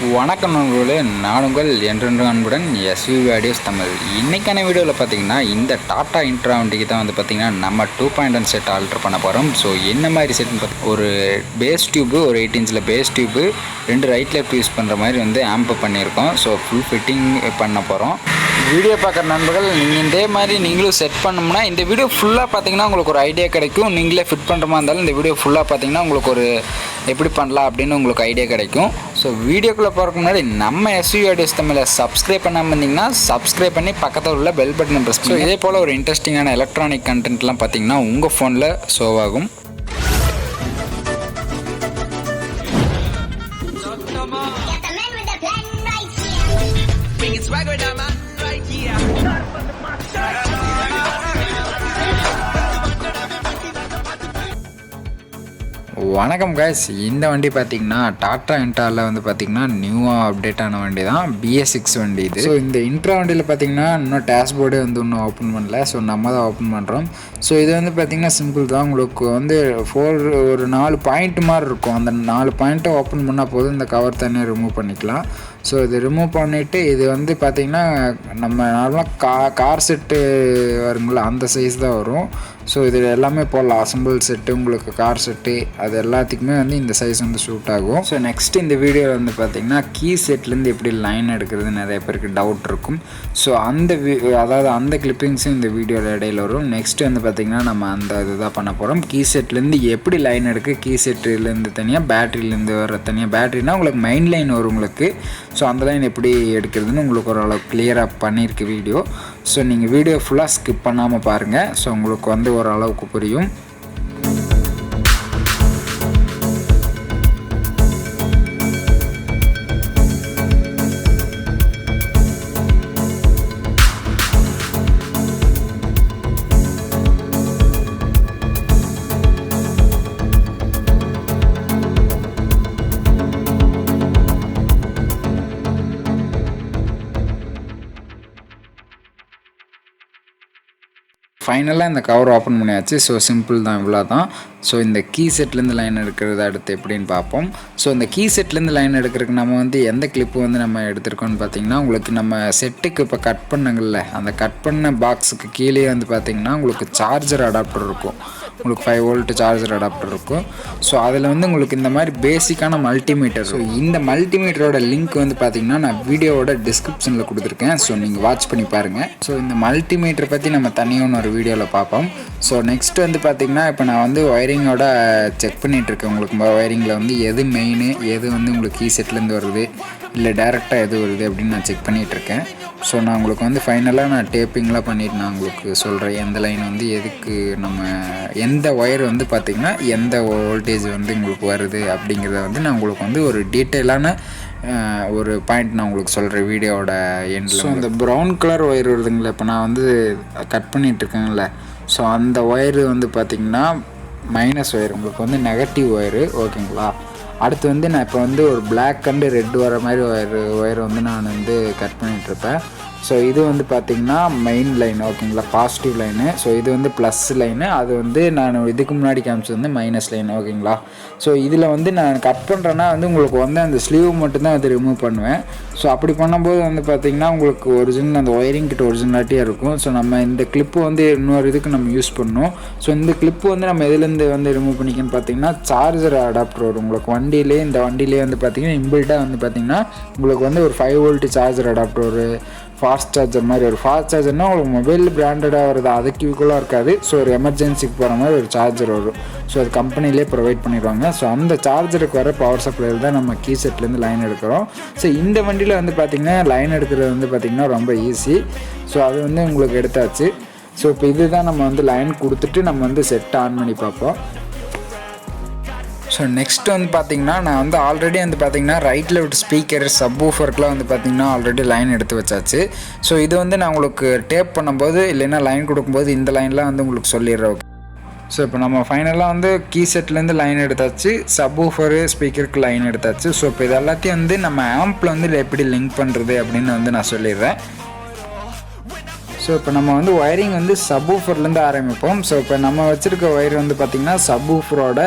வணக்கம் நண்பர்களே, நான் உங்கள் என்றென்று அன்புடன் S.V.V ஆடியோஸ் தமிழ். இன்றைக்கான வீடியோவில் பார்த்தீங்கன்னா இந்த டாட்டா இன்ட்ரா வண்டிக்கு தான் வந்து பார்த்திங்கன்னா நம்ம 2.1 செட் ஆல்ட்ரு பண்ண போகிறோம். ஸோ என்ன மாதிரி செட்னு ஒரு பேஸ் டியூபு, ஒரு 8 இன்ச்சில் base tube, 2 right left use பண்ணுற மாதிரி வந்து ஆம்ப் பண்ணியிருக்கோம். ஸோ ஃபுல் ஃபிட்டிங் பண்ண போகிறோம். வீடியோ பார்க்குற நண்பர்கள், நீங்கள் இதே மாதிரி நீங்களும் செட் பண்ணோம்னா இந்த வீடியோ ஃபுல்லாக பார்த்தீங்கன்னா உங்களுக்கு ஒரு ஐடியா கிடைக்கும். நீங்களே ஃபிட் பண்ணுற மாதிரி இருந்தாலும் இந்த வீடியோ ஃபுல்லாக பார்த்தீங்கன்னா உங்களுக்கு ஒரு எப்படி பண்ணலாம் அப்படின்னு உங்களுக்கு ஐடியா கிடைக்கும். ஸோ வீடியோக்குள்ளே போகிறதுக்கு முன்னாடி நம்ம S.V.V ஆடியோஸ் தமிழை சப்ஸ்கிரைப் பண்ணாமல் இருந்தீங்கன்னா சப்ஸ்கிரைப் பண்ணி பக்கத்தில் உள்ள பெல் பட்டனை ப்ரெஸ் பண்ணி இதே போல் ஒரு இன்ட்ரெஸ்டிங்கான எலக்ட்ரானிக் கண்டென்ட்லாம் பார்த்தீங்கன்னா உங்கள் ஃபோனில் ஷோ ஆகும். வணக்கம் காய்ஸ், இந்த வண்டி பார்த்திங்கன்னா டாட்டா இன்ட்ராவில் வந்து பார்த்திங்கன்னா நியூவாக அப்டேட் ஆன வண்டி தான், BS6 வண்டி இது. ஸோ இந்த இன்ட்ரா வண்டியில் பார்த்திங்கன்னா இன்னும் டேஷ்போர்டே வந்து இன்னும் ஓப்பன் பண்ணல. ஸோ நம்ம தான் ஓப்பன் பண்ணுறோம். ஸோ இது வந்து பார்த்திங்கன்னா சிம்பிள் தான். உங்களுக்கு வந்து ஒரு 4 பாயிண்ட் மாதிரி இருக்கும். அந்த 4 பாயிண்ட்டை ஓப்பன் பண்ணால் போதும், இந்த கவர் தனியாக ரிமூவ் பண்ணிக்கலாம். ஸோ இது ரிமூவ் பண்ணிவிட்டு இது வந்து பார்த்திங்கன்னா நம்ம நார்மலாக கார் செட்டு வருங்களா, அந்த சைஸ் தான் வரும். ஸோ இது எல்லாமே போடலாம். அசம்பிள் செட்டு, உங்களுக்கு கார் செட்டு, அது எல்லாத்துக்குமே வந்து இந்த சைஸ் வந்து சூட் ஆகும். ஸோ நெக்ஸ்ட் இந்த வீடியோவில் வந்து பார்த்திங்கன்னா கீ செட்லேருந்து எப்படி லைன் எடுக்கிறது நிறைய பேருக்கு டவுட் இருக்கும். ஸோ அதாவது அந்த கிளிப்பிங்ஸும் இந்த வீடியோவில் இடையில வரும். நெக்ஸ்ட் வந்து பார்த்திங்கன்னா நம்ம அந்த இதுதான் பண்ண போகிறோம். கீ செட்லேருந்து எப்படி லைன் எடுக்க, கீ செட்டுலேருந்து தனியாக, பேட்டரியிலேருந்து வர தனியாக. பேட்டரினா உங்களுக்கு மெயின் லைன் வரும் உங்களுக்கு. ஸோ அந்த லைன் எப்படி எடுக்கிறதுன்னு உங்களுக்கு ஓரளவு கிளியராக பண்ணியிருக்கு வீடியோ. ஸோ நீங்கள் வீடியோ ஃபுல்லாக ஸ்கிப் பண்ணாமல் பாருங்கள். ஸோ உங்களுக்கு வந்து ஓரளவுக்கு புரியும். ஃபைனலாக இந்த கவர் ஓப்பன் பண்ணியாச்சு. ஸோ சிம்பிள் தான், இவ்வளோ தான். ஸோ இந்த கீ செட்லேருந்து லைன் எடுக்கிறது அடுத்து எப்படின்னு பார்ப்போம். ஸோ இந்த கீ செட்லேருந்து லைன் எடுக்கிறதுக்கு நம்ம வந்து எந்த கிளிப்பு வந்து நம்ம எடுத்துருக்கோன்னு பார்த்தீங்கன்னா, உங்களுக்கு நம்ம செட்டுக்கு இப்போ கட் பண்ணங்கள்ல, அந்த கட் பண்ண பாக்ஸுக்கு கீழே வந்து பார்த்திங்கன்னா உங்களுக்கு சார்ஜர் அடாப்டர் இருக்கும். உங்களுக்கு 5 வோல்ட் சார்ஜர் அடாப்டர் இருக்கும். ஸோ அதில் வந்து உங்களுக்கு இந்த மாதிரி பேசிக்கான மல்டிமீட்டர். ஸோ இந்த மல்டிமீட்டரோட லிங்க் வந்து பார்த்திங்கன்னா நான் வீடியோவோட டிஸ்கிரிப்ஷனில் கொடுத்துருக்கேன். ஸோ நீங்கள் வாட்ச் பண்ணி பாருங்கள். ஸோ இந்த மல்டிமீட்டர் பற்றி நம்ம தனியாக ஒரு வீடியோவில் பார்ப்போம். ஸோ நெக்ஸ்ட் வந்து பார்த்திங்கன்னா இப்போ நான் வந்து ஒயரிங்கோட செக் பண்ணிகிட்ருக்கேன். உங்களுக்கு ஒயரிங்கில் வந்து எது மெயின், எது வந்து உங்களுக்கு கீ செட்லேருந்து வருது, இல்லை டேரெக்டாக எது வருது அப்படின்னு நான் செக் பண்ணிகிட்ருக்கேன். ஸோ நான் உங்களுக்கு வந்து ஃபைனலாக நான் டேப்பிங்லாம் பண்ணிவிட்டு நான் உங்களுக்கு சொல்கிறேன் எந்த லைன் வந்து எதுக்கு, நம்ம எந்த ஒயர் வந்து பார்த்திங்கன்னா எந்த வோல்டேஜ் வந்து உங்களுக்கு வருது அப்படிங்கிறத வந்து நான் உங்களுக்கு வந்து ஒரு டீட்டெயிலான ஒரு பாயிண்ட் நான் உங்களுக்கு சொல்கிறேன் வீடியோவோட எண்டில். ஸோ அந்த ப்ரௌன் கலர் ஒயர் வருதுங்களா, இப்போ நான் வந்து கட் பண்ணிகிட்ருக்கேங்கள. ஸோ அந்த ஒயரு வந்து பார்த்திங்கன்னா மைனஸ் ஒயர், உங்களுக்கு வந்து நெகட்டிவ் ஒயரு, ஓகேங்களா. அடுத்து வந்து நான் இப்போ வந்து ஒரு பிளாக் அண்டு ரெட் வர மாதிரி ஒயர் வந்து நான் வந்து கட் பண்ணிகிட்ருப்பேன். ஸோ இது வந்து பார்த்திங்கன்னா மெயின் லைன், ஓகேங்களா, பாசிட்டிவ் லைனு. ஸோ இது வந்து ப்ளஸ் லைனு, அது வந்து நான் இதுக்கு முன்னாடி காமிச்சது வந்து மைனஸ் லைன், ஓகேங்களா. ஸோ இதில் வந்து நான் கட் பண்ணுறேன்னா வந்து உங்களுக்கு வந்து அந்த ஸ்லீவ் மட்டும்தான் வந்து ரிமூவ் பண்ணுவேன். ஸோ அப்படி பண்ணும்போது வந்து பார்த்திங்கன்னா உங்களுக்கு ஒரிஜினல் அந்த ஒயரிங் கிட்ட ஒரிஜினாலிட்டியாக இருக்கும். ஸோ நம்ம இந்த கிளிப்பு வந்து இன்னொரு இதுக்கு நம்ம யூஸ் பண்ணோம். ஸோ இந்த கிளிப்பு வந்து நம்ம எதுலேருந்து வந்து ரிமூவ் பண்ணிக்கன்னு பார்த்திங்கன்னா சார்ஜர் அடாப்டர் வரும் உங்களுக்கு வண்டியிலே. இந்த வண்டியிலே வந்து பார்த்திங்கன்னா இம்பில்ட்டாக வந்து பார்த்திங்கன்னா உங்களுக்கு வந்து ஒரு 5 வோல்ட் சார்ஜர் அடாப்டர், ஒரு ஃபாஸ்ட் சார்ஜர் மாதிரி. ஒரு ஃபாஸ்ட் சார்ஜர்னால் உங்களுக்கு மொபைல் பிராண்டடாக வருது, அதுக்கு ஈக்குவலாக இருக்காது. ஸோ ஒரு எமர்ஜென்சிக்கு போகிற மாதிரி ஒரு சார்ஜர் வரும். ஸோ அது கம்பெனிலே ப்ரொவைட் பண்ணிடுவாங்க. ஸோ அந்த சார்ஜருக்கு வர பவர் சப்ளையில் தான் நம்ம கீ செட்லேருந்து லைன் எடுக்கிறோம். ஸோ இந்த வண்டியில் வந்து பார்த்திங்கன்னா லைன் எடுக்கிறது வந்து பார்த்திங்கன்னா ரொம்ப ஈஸி. ஸோ அது வந்து உங்களுக்கு எடுத்தாச்சு. ஸோ இப்போ இதுதான் நம்ம வந்து லைன் கொடுத்துட்டு நம்ம வந்து செட் ஆன் பண்ணி பார்ப்போம். ஸோ நெக்ஸ்ட் வந்து பார்த்திங்கன்னா நான் வந்து ஆல்ரெடி வந்து பார்த்திங்கன்னா ரைட் லெஃப்ட் ஸ்பீக்கர், சப்வூஃபருக்குலாம் வந்து பார்த்திங்கன்னா ஆல்ரெடி லைன் எடுத்து வச்சாச்சு. ஸோ இது வந்து நான் உங்களுக்கு டேப் பண்ணும்போது இல்லைன்னா லைன் கொடுக்கும்போது இந்த லைன்லாம் வந்து உங்களுக்கு சொல்லிடுறேன். ஸோ இப்போ நம்ம ஃபைனலாக வந்து கீ செட்லேருந்து லைன் எடுத்தாச்சு, சப்வூஃபரு, ஸ்பீக்கருக்கு லைன் எடுத்தாச்சு. ஸோ இப்போ இது எல்லாத்தையும் வந்து நம்ம ஆம்பில் வந்து எப்படி லிங்க் பண்ணுறது அப்படின்னு வந்து நான் சொல்லிடுறேன். ஸோ இப்போ நம்ம வந்து ஒயரிங் வந்து சப்வூஃபர்லேருந்து ஆரம்பிப்போம். ஸோ இப்போ நம்ம வச்சுருக்க ஒயர் வந்து பார்த்திங்கன்னா சப்வூஃபரோட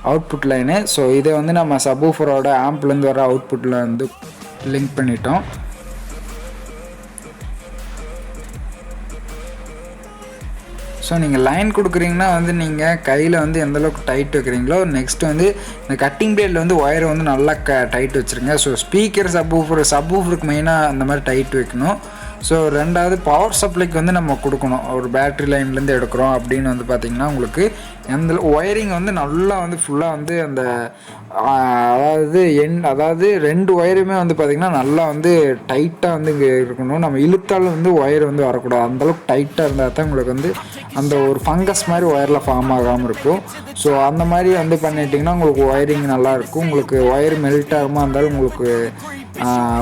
அவுட்புட் லைனு. ஸோ இதை வந்து நம்ம சப்வூஃபரோட ஆம்ப்லேருந்து வர அவுட்புட்டில் வந்து லிங்க் பண்ணிட்டோம். ஸோ நீங்கள் லைன் கொடுக்குறீங்கன்னா வந்து நீங்கள் கையில் வந்து எந்தளவுக்கு டைட் வைக்கிறீங்களோ, நெக்ஸ்ட் வந்து இந்த கட்டிங் பிளேடில் வந்து ஒயரை வந்து நல்லா டைட் வச்சுருங்க. ஸோ ஸ்பீக்கர் சப்வூஃபருக்கு மெயினாக அந்த மாதிரி டைட் வைக்கணும். ஸோ ரெண்டாவது பவர் சப்ளைக்கு வந்து நம்ம கொடுக்கணும். ஒரு பேட்ரி லைன்லேருந்து எடுக்கிறோம் அப்படின்னு வந்து பார்த்திங்கன்னா உங்களுக்கு எந்த ஒயரிங் வந்து நல்லா வந்து ஃபுல்லாக வந்து அந்த அதாவது 2 ஒயருமே வந்து பார்த்திங்கன்னா நல்லா வந்து டைட்டாக வந்து இங்கே இருக்கணும். நம்ம இழுத்தாலும் வந்து ஒயர் வந்து வரக்கூடாது. அந்தளவுக்கு டைட்டாக இருந்தால் தான் உங்களுக்கு வந்து அந்த ஒரு ஃபங்கஸ் மாதிரி ஒயரில் ஃபார்ம் ஆகாமல் இருக்கும். ஸோ அந்த மாதிரி வந்து பண்ணிட்டிங்கன்னா உங்களுக்கு ஒயரிங் நல்லாயிருக்கும். உங்களுக்கு ஒயர் மெல்ட் ஆகாமல் இருந்தாலும் உங்களுக்கு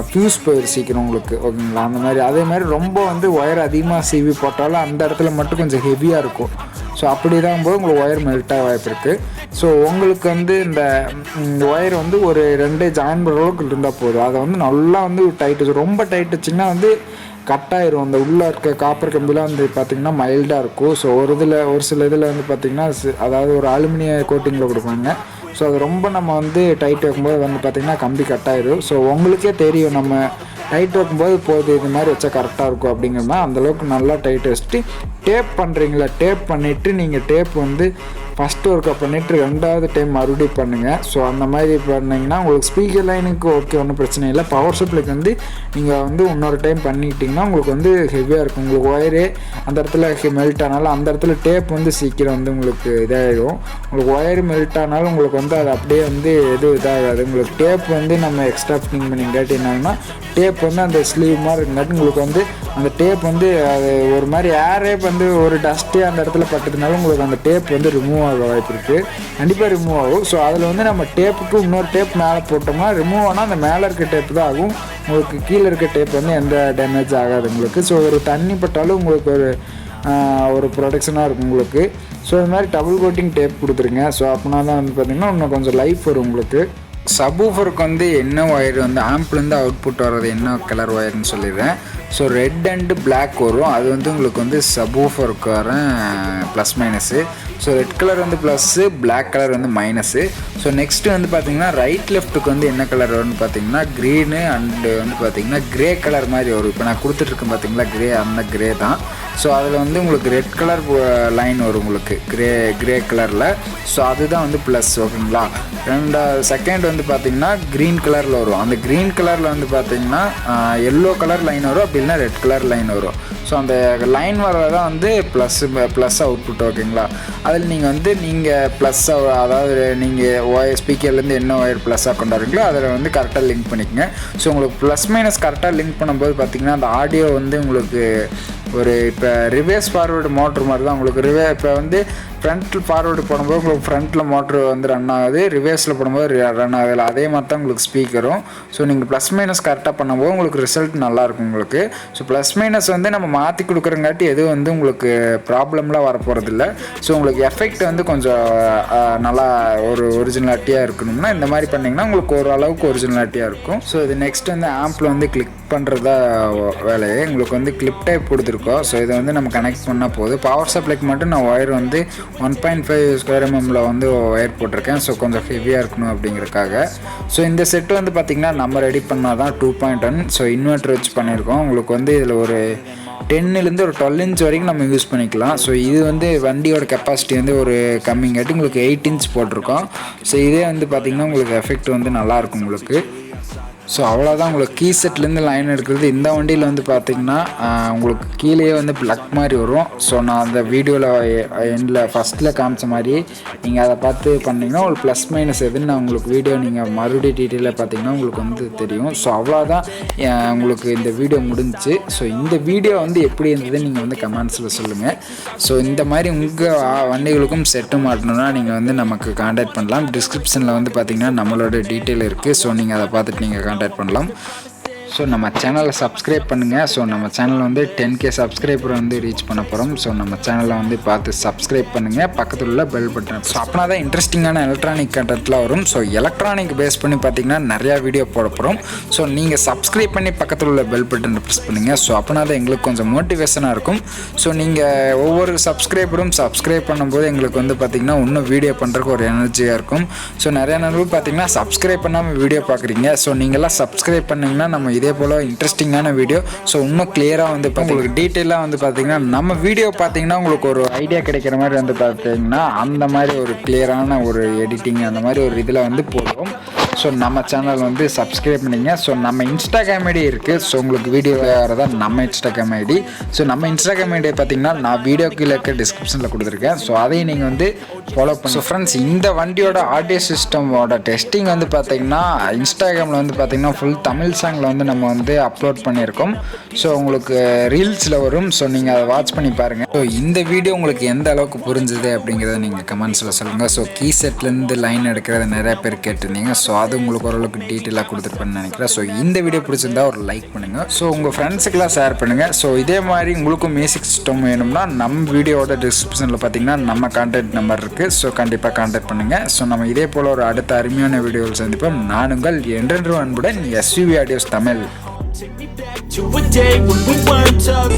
ஃபியூஸ் போயிடும் சீக்கிரம் உங்களுக்கு, ஓகேங்களா? அந்த மாதிரி அதே மாதிரி ரொம்ப வந்து ஒயர் அதிகமாக சீவி போட்டாலும் அந்த இடத்துல மட்டும் கொஞ்சம் ஹெவியாக இருக்கும். ஸோ அப்படி தான் போது உங்களுக்கு ஒயர் மெல்ட்டாக வாய்ப்பு இருக்குது. ஸோ உங்களுக்கு வந்து இந்த ஒயர் வந்து ஒரு 2 ஜாயின் பண்ணுற அளவுக்கு இருந்தால் போதும். அதை வந்து நல்லா வந்து டைட் வச்சு, ரொம்ப டைட் வச்சிங்கன்னா வந்து கட் ஆயிரும். அந்த உள்ளே இருக்க காப்பர் கம்பிலாம் வந்து பார்த்திங்கன்னா மைல்டாக இருக்கும். ஸோ ஒரு சில இதில் வந்து பார்த்திங்கன்னா அதாவது ஒரு அலுமினிய கோட்டிங்கில் கொடுப்பாங்க. ஸோ அது ரொம்ப நம்ம வந்து டைட் வைக்கும்போது வந்து பார்த்திங்கன்னா கம்பி கட் ஆயிடும். ஸோ உங்களுக்கே தெரியும் நம்ம டைட் வைக்கும்போது போகுது இது மாதிரி வச்சா கரெக்டாக இருக்கும் அப்படிங்கிறமா அந்தளவுக்கு நல்லா டைட் வச்சுட்டு டேப் பண்ணுறீங்களா, டேப் பண்ணிவிட்டு நீங்கள் டேப் வந்து ஃபஸ்ட்டு ஒர்க்கை பண்ணிவிட்டு 2வது டைம் மறுபடியும் பண்ணுங்கள். ஸோ அந்த மாதிரி பண்ணிங்கன்னா உங்களுக்கு ஸ்பீக்கர் லைனுக்கு ஓகே, ஒன்றும் பிரச்சனை இல்லை. பவர் சப்ளைக்கு வந்து நீங்கள் வந்து இன்னொரு டைம் பண்ணிக்கிட்டிங்கன்னா உங்களுக்கு வந்து ஹெவியாக இருக்கும். உங்களுக்கு ஒயரே அந்த இடத்துல மெல்ட் ஆனாலும் அந்த இடத்துல டேப் வந்து சீக்கிரம் வந்து உங்களுக்கு இதாகிடும். உங்களுக்கு ஒயர் மெல்ட் ஆனாலும் உங்களுக்கு வந்து அது அப்படியே வந்து எதுவும் இதாகாது. உங்களுக்கு டேப் வந்து நம்ம எக்ஸ்ட்ரா ஃபிட்டிங் பண்ணிங்காட்டி என்னாங்கன்னா டேப் வந்து அந்த ஸ்லீவ் மாதிரி இருக்குங்காட்டி உங்களுக்கு வந்து அந்த டேப் வந்து அது ஒரு மாதிரி ஏரே வந்து ஒரு டஸ்ட்டே அந்த இடத்துல பட்டதுனால உங்களுக்கு அந்த டேப் வந்து ரிமூவ் ஆக வாய்ப்பு இருக்குது. கண்டிப்பாக ரிமூவ் ஆகும். ஸோ அதில் வந்து நம்ம டேப்புக்கு இன்னொரு டேப் மேலே போட்டோம்னா ரிமூவ் ஆனால் அந்த மேலே இருக்க டேப் தான் ஆகும். உங்களுக்கு கீழே இருக்க டேப் வந்து எந்த டேமேஜ் ஆகாது உங்களுக்கு. ஸோ ஒரு தண்ணி பட்டாலும் உங்களுக்கு ஒரு ப்ரொடெக்ஷனாக இருக்கும் உங்களுக்கு. ஸோ இது மாதிரி டபுள் கோட்டிங் டேப் கொடுத்துருங்க. ஸோ அப்படின்னா தான் வந்து பார்த்திங்கன்னா இன்னும் கொஞ்சம் லைஃப் வரும் உங்களுக்கு. சப்வூஃபருக்கு வந்து என்ன ஒயர் வந்து ஆம்ப்லேருந்து அவுட்புட் வர்றது என்ன கலர் ஒயர்னு சொல்லிடுறேன். ஸோ ரெட் அண்டு பிளாக் வரும். அது வந்து உங்களுக்கு வந்து சப்வூஃபருக்கு வர plus minus. So red colour வந்து ப்ளஸ்ஸு, பிளாக் கலர் வந்து மைனஸு. ஸோ நெக்ஸ்ட்டு வந்து பார்த்திங்கன்னா ரைட் லெஃப்ட்டுக்கு வந்து என்ன கலர் வரும்னு பார்த்தீங்கன்னா க்ரீனு அண்டு வந்து பார்த்திங்கன்னா க்ரே கலர் மாதிரி வரும். இப்போ நான் கொடுத்துட்ருக்கேன் பார்த்திங்களா க்ரே, அந்த க்ரே தான். ஸோ அதில் வந்து உங்களுக்கு ரெட் கலர் லைன் வரும் உங்களுக்கு க்ரே கலரில். ஸோ அதுதான் வந்து ப்ளஸ், ஓகேங்களா? செகண்ட் வந்து பார்த்திங்கன்னா க்ரீன் கலரில் வரும். அந்த க்ரீன் கலரில் வந்து பார்த்திங்கன்னா எல்லோ கலர் லைன் வரும், அப்படி இல்லைன்னா ரெட் கலர் லைன் வரும். ஸோ அந்த லைன் வர்றதான் வந்து ப்ளஸ் அவுட்புட், ஓகேங்களா? அதில் நீங்கள் ப்ளஸ் அதாவது நீங்கள் ஒயர் ஸ்பீக்கர்லேருந்து என்ன ஒயர் ப்ளஸ்ஸாக கொண்டாடுறீங்களோ அதில் வந்து கரெக்டாக லிங்க் பண்ணிக்கோங்க. ஸோ உங்களுக்கு ப்ளஸ் மைனஸ் கரெக்டாக லிங்க் பண்ணும்போது பார்த்திங்கன்னா அந்த ஆடியோ வந்து உங்களுக்கு ஒரு இப்போ ரிவர்ஸ் ஃபார்வேர்டு மோட்ரு மாதிரி தான் உங்களுக்கு. இப்போ வந்து ஃப்ரண்ட்டில் ஃபார்வேர்டு போடும்போது உங்களுக்கு ஃப்ரண்ட்டில் மோட்ரு வந்து ரன் ஆகுது, ரிவர்ஸில் போடும்போது ரன் ஆகுது. அதே மாதிரி தான் உங்களுக்கு ஸ்பீக்கரும். ஸோ நீங்கள் ப்ளஸ் மைனஸ் கரெக்டாக பண்ணும்போது உங்களுக்கு ரிசல்ட் நல்லாயிருக்கும் உங்களுக்கு. ஸோ ப்ளஸ் மைனஸ் வந்து நம்ம மாற்றி கொடுக்குறங்காட்டி எதுவும் வந்து உங்களுக்கு ப்ராப்ளம்லாம் வரப்போகிறதில்ல. ஸோ உங்களுக்கு எஃபெக்ட் வந்து கொஞ்சம் நல்லா ஒரு ஒரிஜினாலிட்டியாக இருக்கணும்னா இந்த மாதிரி பண்ணிங்கன்னா உங்களுக்கு ஓரளவுக்கு ஒரிஜினாலிட்டியாக இருக்கும். ஸோ இது நெக்ஸ்ட் வந்து ஆம்பில் வந்து கிளிக் பண்ணுறதா வேலையே. உங்களுக்கு வந்து கிளிப் டைப் கொடுத்துருக்கோம். ஸோ இதை வந்து நம்ம கனெக்ட் பண்ணால் போதும். பவர் சப்ளைக்கு மட்டும் நான் ஒயர் வந்து 1.5 ஸ்கொயர் எம்எம்மில் வந்து ஒயர் போட்டிருக்கேன். ஸோ கொஞ்சம் ஹெவியாக இருக்கணும் அப்படிங்கிறதுக்காக. ஸோ இந்த செட்டு வந்து பார்த்திங்கன்னா நம்ம ரெடி பண்ணால் தான் 2.1. ஸோ இன்வெர்ட்டர் வச்சு பண்ணியிருக்கோம். உங்களுக்கு வந்து இதில் ஒரு 10லேருந்து ஒரு 12 இன்ச் வரைக்கும் நம்ம யூஸ் பண்ணிக்கலாம். ஸோ இது வந்து வண்டியோட கெப்பாசிட்டி வந்து ஒரு கம்மிங்காட்டி உங்களுக்கு 8 இன்ச் போட்டிருக்கோம். ஸோ இதே வந்து பார்த்திங்கன்னா உங்களுக்கு எஃபெக்ட் வந்து நல்லாயிருக்கும் உங்களுக்கு. ஸோ அவ்வளோதான். உங்களுக்கு கீ செட்லேருந்து லைன் எடுக்கிறது. இந்த வண்டியில் வந்து பார்த்திங்கன்னா உங்களுக்கு கீழே வந்து ப்ளக் மாதிரி வரும். ஸோ நான் அந்த வீடியோவில் எண்டில் ஃபஸ்ட்டில் காமிச்ச மாதிரி நீங்கள் அதை பார்த்து பண்ணிங்கன்னா ஒரு ப்ளஸ் மைனஸ் எதுன்னு நான் உங்களுக்கு வீடியோ நீங்கள் மறுபடியும் டீட்டெயிலாக பார்த்தீங்கன்னா உங்களுக்கு வந்து தெரியும். ஸோ அவ்வளோதான் உங்களுக்கு இந்த வீடியோ முடிஞ்சிச்சு. ஸோ இந்த வீடியோ வந்து எப்படி இருந்ததுன்னு நீங்கள் வந்து கமெண்ட்ஸில் சொல்லுங்கள். ஸோ இந்த மாதிரி உங்கள் வண்டிகளுக்கும் செட்டு மாட்டணும்னா நீங்கள் வந்து நமக்கு கான்டாக்ட் பண்ணலாம். டிஸ்கிரிப்ஷனில் வந்து பார்த்திங்கன்னா நம்மளோட டீட்டெயில் இருக்குது. ஸோ நீங்கள் அதை பார்த்துட்டு நீங்கள் கான்டாக்ட் பண்ணலாம். ஸோ நம்ம சேனலை சப்ஸ்கிரைப் பண்ணுங்கள். ஸோ நம்ம சேனலில் வந்து 10K சப்ஸ்கிரைபர் வந்து ரீச் பண்ண போகிறோம். ஸோ நம்ம சேனலை வந்து பார்த்து சப்ஸ்கிரைப் பண்ணுங்கள், பக்கத்தில் உள்ள பெல் பட்டன். ஸோ அப்படின்னா தான் இன்ட்ரெஸ்டிங்கான எலக்ட்ரானிக் கண்டென்ட்லாம் வரும். ஸோ எலக்ட்ரானிக் பேஸ் பண்ணி பார்த்தீங்கன்னா நிறையா வீடியோ போட போகிறோம். ஸோ நீங்கள் சப்ஸ்கிரைப் பண்ணி பக்கத்தில் உள்ள பெல் பட்டன் ப்ரெஸ் பண்ணுங்கள். ஸோ அப்படின்னா தான் எங்களுக்கு கொஞ்சம் மோட்டிவேஷனாக இருக்கும். ஸோ நீங்கள் ஒவ்வொரு சப்ஸ்கிரைபரும் சப்ஸ்கிரைப் பண்ணும்போது எங்களுக்கு வந்து பார்த்திங்கன்னா இன்னும் வீடியோ பண்ணுறதுக்கு ஒரு எனர்ஜியாக இருக்கும். ஸோ நிறையா நண்பர்கள் பார்த்திங்கன்னா சப்ஸ்கிரைப் பண்ணாமல் வீடியோ பார்க்குறீங்க. ஸோ நீங்கள்லாம் சப்ஸ்கிரைப் பண்ணிங்கன்னா நம்ம இதே போல் இன்ட்ரெஸ்டிங்கான வீடியோ ஸோ இன்னும் கிளியராக வந்து உங்களுக்கு டீட்டெயிலாக வந்து பார்த்திங்கன்னா நம்ம வீடியோ பார்த்திங்கன்னா உங்களுக்கு ஒரு ஐடியா கிடைக்கிற மாதிரி வந்து பார்த்திங்கன்னா அந்த மாதிரி ஒரு கிளியரான ஒரு எடிட்டிங் அந்த மாதிரி ஒரு இதில் வந்து போடுவோம். ஸோ நம்ம சேனல் வந்து சப்ஸ்கிரைப் பண்ணிங்க. ஸோ நம்ம இன்ஸ்டாகிராம் ஐடி இருக்குது. ஸோ உங்களுக்கு வீடியோ வரதான் நம்ம இன்ஸ்டாகிராம் ஐடி. ஸோ நம்ம இன்ஸ்டாகிராம் ஐடியை பார்த்திங்கன்னா நான் வீடியோ கீழே இருக்க டிஸ்கிரிப்ஷனில் கொடுத்துருக்கேன். ஸோ அதையும் நீங்கள் வந்து ஃபாலோ பண்ணி. ஸோ ஃப்ரெண்ட்ஸ், இந்த வண்டியோட ஆடியோ சிஸ்டமோட டெஸ்டிங் வந்து பார்த்திங்கன்னா இன்ஸ்டாகிராமில் வந்து பார்த்திங்கன்னா ஃபுல் தமிழ் சாங்கில் வந்து நம்ம வந்து அப்லோட் பண்ணியிருக்கோம். ஸோ உங்களுக்கு ரீல்ஸில் வரும். ஸோ நீங்கள் அதை வாட்ச் பண்ணி பாருங்கள். ஸோ இந்த வீடியோ உங்களுக்கு எந்த அளவுக்கு புரிஞ்சுது அப்படிங்கிறத நீங்கள் கமெண்ட்ஸில் சொல்லுங்கள். ஸோ கீ செட்லேருந்து லைன் எடுக்கிறத நிறையா பேர் கேட்டிருந்தீங்க. ஸோ அது உங்களுக்கு ஓரளவுக்கு டீட்டெயிலாக கொடுத்துருப்பேன்னு நினைக்கிறேன். ஸோ இந்த வீடியோ பிடிச்சிருந்தா ஒரு லைக் பண்ணுங்கள். ஸோ உங்கள் ஃப்ரெண்ட்ஸுக்கெல்லாம் ஷேர் பண்ணுங்கள். ஸோ இதே மாதிரி உங்களுக்கும் மியூசிக் சிஸ்டம் வேணும்னா நம்ம வீடியோட டிஸ்கிரிப்ஷனில் பார்த்தீங்கன்னா நம்ம கான்டாக்ட் நம்பர் இருக்குது. ஸோ கண்டிப்பாக கான்டாக்ட் பண்ணுங்கள். ஸோ நம்ம இதே போல் ஒரு அடுத்த அருமையான வீடியோவில் சந்திப்போம். நான் உங்கள் என்றென்று அன்புடன் S.V.V audios Tamil. To a day when we weren't up.